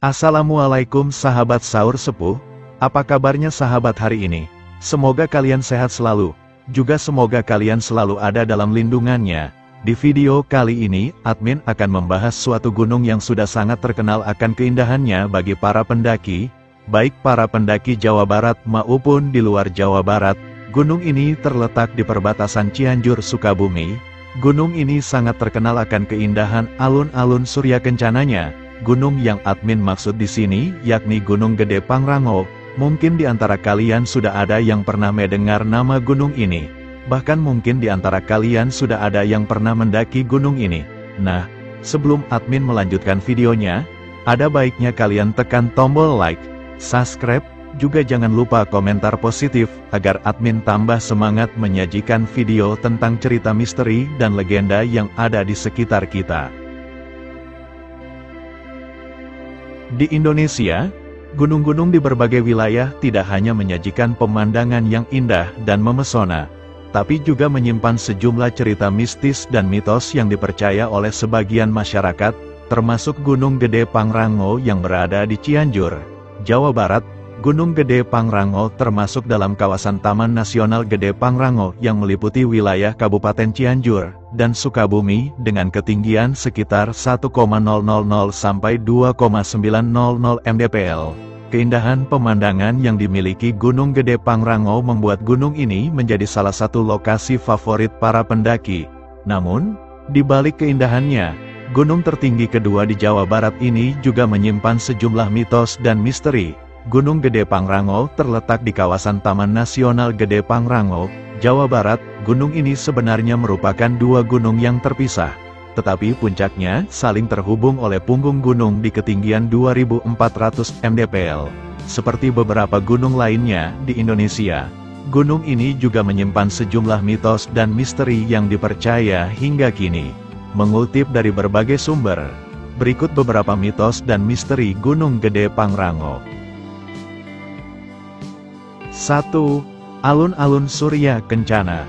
Assalamualaikum sahabat sahur sepuh, apa kabarnya sahabat hari ini? Semoga kalian sehat selalu, juga semoga kalian selalu ada dalam lindungannya. Di video kali ini, admin akan membahas suatu gunung yang sudah sangat terkenal akan keindahannya bagi para pendaki, baik para pendaki Jawa Barat maupun di luar Jawa Barat. Gunung ini terletak di perbatasan Cianjur, Sukabumi. Gunung ini sangat terkenal akan keindahan alun-alun Surya Kencananya. Gunung yang admin maksud di sini yakni Gunung Gede Pangrango. Mungkin di antara kalian sudah ada yang pernah mendengar nama gunung ini. Bahkan mungkin di antara kalian sudah ada yang pernah mendaki gunung ini. Nah, sebelum admin melanjutkan videonya, ada baiknya kalian tekan tombol like, subscribe, juga jangan lupa komentar positif, agar admin tambah semangat menyajikan video tentang cerita misteri dan legenda yang ada di sekitar kita. Di Indonesia, gunung-gunung di berbagai wilayah tidak hanya menyajikan pemandangan yang indah dan memesona, tapi juga menyimpan sejumlah cerita mistis dan mitos yang dipercaya oleh sebagian masyarakat, termasuk Gunung Gede Pangrango yang berada di Cianjur, Jawa Barat. Gunung Gede Pangrango termasuk dalam kawasan Taman Nasional Gede Pangrango yang meliputi wilayah Kabupaten Cianjur dan Sukabumi dengan ketinggian sekitar 1,000 sampai 2,900 mdpl. Keindahan pemandangan yang dimiliki Gunung Gede Pangrango membuat gunung ini menjadi salah satu lokasi favorit para pendaki. Namun, di balik keindahannya, gunung tertinggi kedua di Jawa Barat ini juga menyimpan sejumlah mitos dan misteri. Gunung Gede Pangrango terletak di kawasan Taman Nasional Gede Pangrango, Jawa Barat. Gunung ini sebenarnya merupakan dua gunung yang terpisah, tetapi puncaknya saling terhubung oleh punggung gunung di ketinggian 2400 mdpl. Seperti beberapa gunung lainnya di Indonesia, gunung ini juga menyimpan sejumlah mitos dan misteri yang dipercaya hingga kini. Mengutip dari berbagai sumber, berikut beberapa mitos dan misteri Gunung Gede Pangrango. 1. Alun-alun Surya Kencana.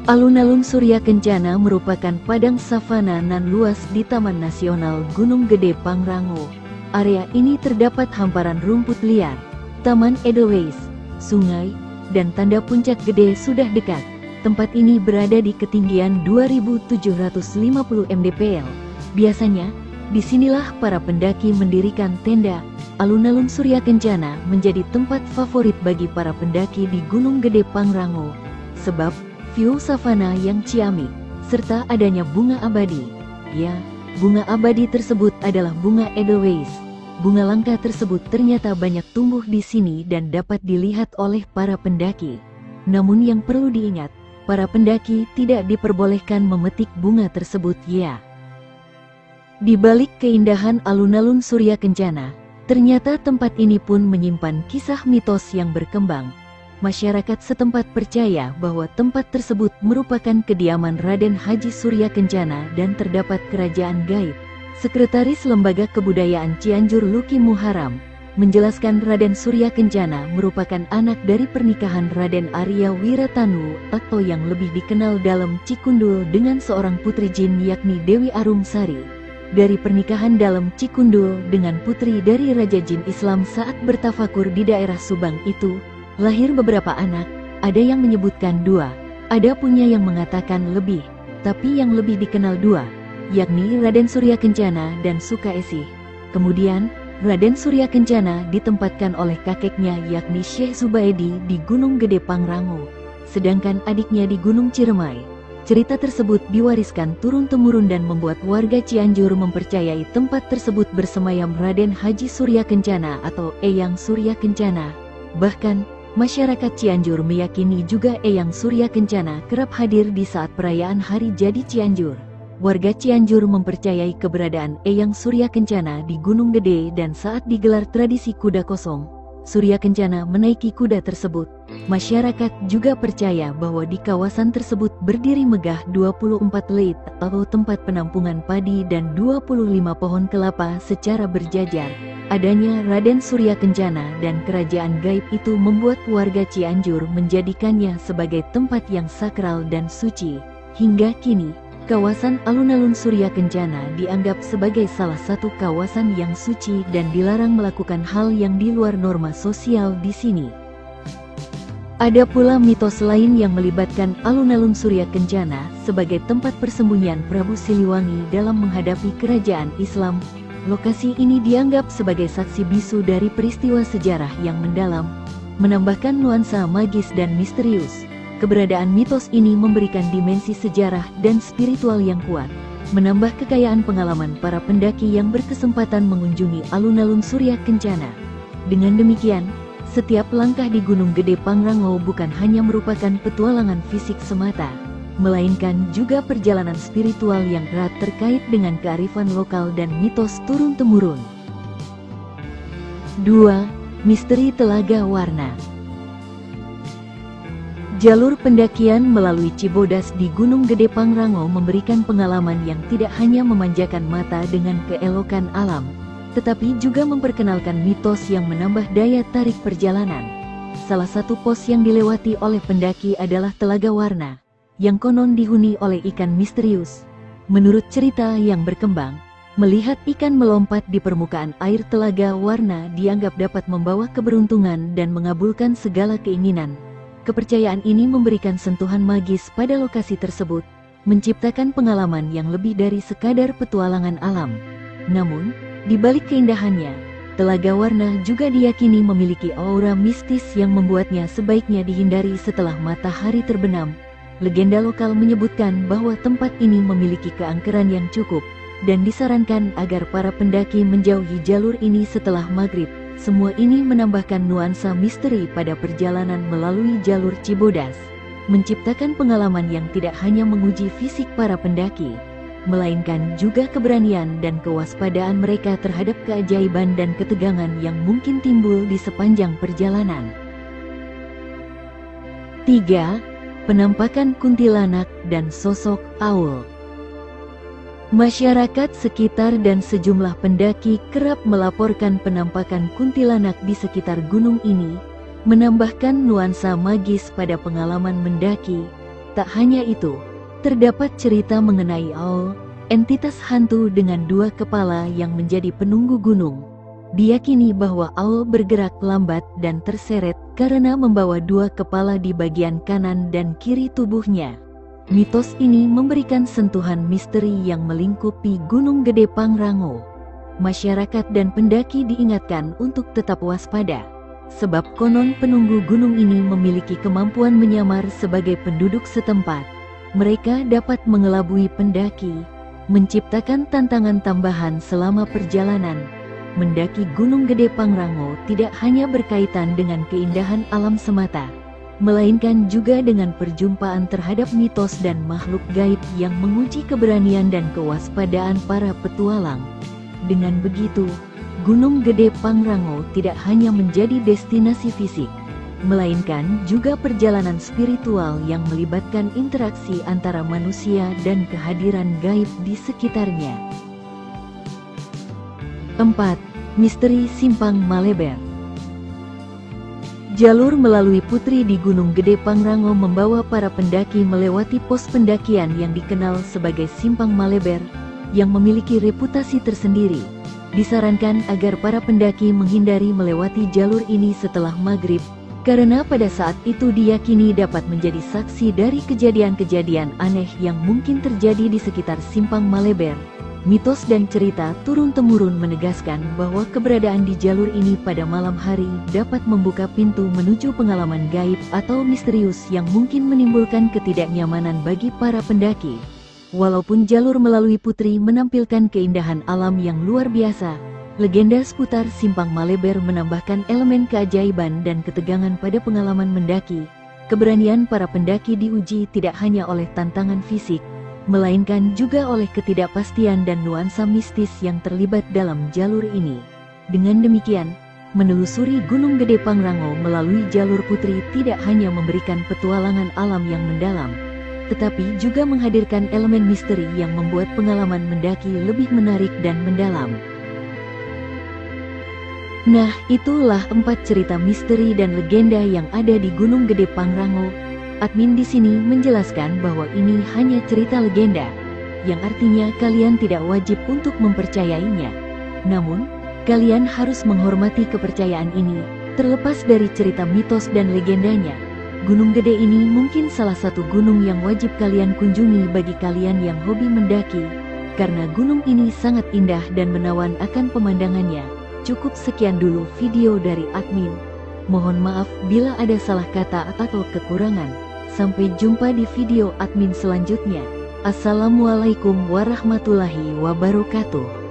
Alun-alun Surya Kencana merupakan padang savana nan luas di Taman Nasional Gunung Gede Pangrango. Area ini terdapat hamparan rumput liar, taman edelweiss, sungai, dan tanda puncak gede sudah dekat. Tempat ini berada di ketinggian 2750 mdpl. Biasanya, disinilah para pendaki mendirikan tenda. Alun-alun Surya Kencana menjadi tempat favorit bagi para pendaki di Gunung Gede Pangrango, sebab view savana yang ciamik, serta adanya bunga abadi. Ya, bunga abadi tersebut adalah bunga edelweiss. Bunga langka tersebut ternyata banyak tumbuh di sini dan dapat dilihat oleh para pendaki. Namun yang perlu diingat, para pendaki tidak diperbolehkan memetik bunga tersebut ya. Di balik keindahan alun-alun Surya Kencana, ternyata tempat ini pun menyimpan kisah mitos yang berkembang. Masyarakat setempat percaya bahwa tempat tersebut merupakan kediaman Raden Haji Surya Kencana dan terdapat kerajaan gaib. Sekretaris Lembaga Kebudayaan Cianjur Luki Muharam menjelaskan Raden Surya Kencana merupakan anak dari pernikahan Raden Arya Wiratanu atau yang lebih dikenal dalam Cikundul dengan seorang putri jin yakni Dewi Arumsari. Dari pernikahan dalam Cikundul dengan putri dari Raja Jin Islam saat bertafakur di daerah Subang itu, lahir beberapa anak, ada yang menyebutkan 2, ada punya yang mengatakan lebih, tapi yang lebih dikenal 2, yakni Raden Surya Kencana dan Sukaesih. Kemudian, Raden Surya Kencana ditempatkan oleh kakeknya yakni Syekh Zubaidi di Gunung Gede Pangrango, sedangkan adiknya di Gunung Ciremai. Cerita tersebut diwariskan turun-temurun dan membuat warga Cianjur mempercayai tempat tersebut bersemayam Raden Haji Surya Kencana atau Eyang Surya Kencana. Bahkan, masyarakat Cianjur meyakini juga Eyang Surya Kencana kerap hadir di saat perayaan Hari Jadi Cianjur. Warga Cianjur mempercayai keberadaan Eyang Surya Kencana di Gunung Gede dan saat digelar tradisi kuda kosong, Surya Kencana menaiki kuda tersebut. Masyarakat juga percaya bahwa di kawasan tersebut berdiri megah 24 leit atau tempat penampungan padi dan 25 pohon kelapa secara berjajar. Adanya Raden Surya Kencana dan kerajaan gaib itu membuat warga Cianjur menjadikannya sebagai tempat yang sakral dan suci. Hingga kini, Kawasan Alun-Alun Surya Kencana dianggap sebagai salah satu kawasan yang suci dan dilarang melakukan hal yang di luar norma sosial di sini. Ada pula mitos lain yang melibatkan Alun-Alun Surya Kencana sebagai tempat persembunyian Prabu Siliwangi dalam menghadapi kerajaan Islam. Lokasi ini dianggap sebagai saksi bisu dari peristiwa sejarah yang mendalam, menambahkan nuansa magis dan misterius. Keberadaan mitos ini memberikan dimensi sejarah dan spiritual yang kuat, menambah kekayaan pengalaman para pendaki yang berkesempatan mengunjungi Alun-Alun Surya Kencana. Dengan demikian, setiap langkah di Gunung Gede Pangrango bukan hanya merupakan petualangan fisik semata, melainkan juga perjalanan spiritual yang erat terkait dengan kearifan lokal dan mitos turun-temurun. 2. Misteri Telaga Warna. Jalur pendakian melalui Cibodas di Gunung Gede Pangrango memberikan pengalaman yang tidak hanya memanjakan mata dengan keelokan alam, tetapi juga memperkenalkan mitos yang menambah daya tarik perjalanan. Salah satu pos yang dilewati oleh pendaki adalah Telaga Warna, yang konon dihuni oleh ikan misterius. Menurut cerita yang berkembang, melihat ikan melompat di permukaan air Telaga Warna dianggap dapat membawa keberuntungan dan mengabulkan segala keinginan. Kepercayaan ini memberikan sentuhan magis pada lokasi tersebut, menciptakan pengalaman yang lebih dari sekadar petualangan alam. Namun, di balik keindahannya, Telaga Warna juga diyakini memiliki aura mistis yang membuatnya sebaiknya dihindari setelah matahari terbenam. Legenda lokal menyebutkan bahwa tempat ini memiliki keangkeran yang cukup, dan disarankan agar para pendaki menjauhi jalur ini setelah maghrib. Semua ini menambahkan nuansa misteri pada perjalanan melalui jalur Cibodas, menciptakan pengalaman yang tidak hanya menguji fisik para pendaki, melainkan juga keberanian dan kewaspadaan mereka terhadap keajaiban dan ketegangan yang mungkin timbul di sepanjang perjalanan. 3. Penampakan kuntilanak dan sosok Aul. Masyarakat sekitar dan sejumlah pendaki kerap melaporkan penampakan kuntilanak di sekitar gunung ini, menambahkan nuansa magis pada pengalaman mendaki. Tak hanya itu, terdapat cerita mengenai Aul, entitas hantu dengan dua kepala yang menjadi penunggu gunung. Diyakini bahwa Aul bergerak lambat dan terseret karena membawa dua kepala di bagian kanan dan kiri tubuhnya. Mitos ini memberikan sentuhan misteri yang melingkupi Gunung Gede Pangrango. Masyarakat dan pendaki diingatkan untuk tetap waspada, sebab konon penunggu gunung ini memiliki kemampuan menyamar sebagai penduduk setempat. Mereka dapat mengelabui pendaki, menciptakan tantangan tambahan selama perjalanan. Mendaki Gunung Gede Pangrango tidak hanya berkaitan dengan keindahan alam semata, melainkan juga dengan perjumpaan terhadap mitos dan makhluk gaib yang menguji keberanian dan kewaspadaan para petualang. Dengan begitu, Gunung Gede Pangrango tidak hanya menjadi destinasi fisik, melainkan juga perjalanan spiritual yang melibatkan interaksi antara manusia dan kehadiran gaib di sekitarnya. 4. Misteri Simpang Maleber. Jalur melalui Putri di Gunung Gede Pangrango membawa para pendaki melewati pos pendakian yang dikenal sebagai Simpang Maleber, yang memiliki reputasi tersendiri. Disarankan agar para pendaki menghindari melewati jalur ini setelah maghrib, karena pada saat itu diyakini dapat menjadi saksi dari kejadian-kejadian aneh yang mungkin terjadi di sekitar Simpang Maleber. Mitos dan cerita turun-temurun menegaskan bahwa keberadaan di jalur ini pada malam hari dapat membuka pintu menuju pengalaman gaib atau misterius yang mungkin menimbulkan ketidaknyamanan bagi para pendaki. Walaupun jalur melalui Putri menampilkan keindahan alam yang luar biasa, legenda seputar Simpang Maleber menambahkan elemen keajaiban dan ketegangan pada pengalaman mendaki. Keberanian para pendaki diuji tidak hanya oleh tantangan fisik, melainkan juga oleh ketidakpastian dan nuansa mistis yang terlibat dalam jalur ini. Dengan demikian, menelusuri Gunung Gede Pangrango melalui jalur Putri tidak hanya memberikan petualangan alam yang mendalam, tetapi juga menghadirkan elemen misteri yang membuat pengalaman mendaki lebih menarik dan mendalam. Nah, itulah 4 cerita misteri dan legenda yang ada di Gunung Gede Pangrango. Admin di sini menjelaskan bahwa ini hanya cerita legenda, yang artinya kalian tidak wajib untuk mempercayainya. Namun, kalian harus menghormati kepercayaan ini, terlepas dari cerita mitos dan legendanya. Gunung Gede ini mungkin salah satu gunung yang wajib kalian kunjungi bagi kalian yang hobi mendaki, karena gunung ini sangat indah dan menawan akan pemandangannya. Cukup sekian dulu video dari admin. Mohon maaf bila ada salah kata atau kekurangan. Sampai jumpa di video admin selanjutnya. Assalamualaikum warahmatullahi wabarakatuh.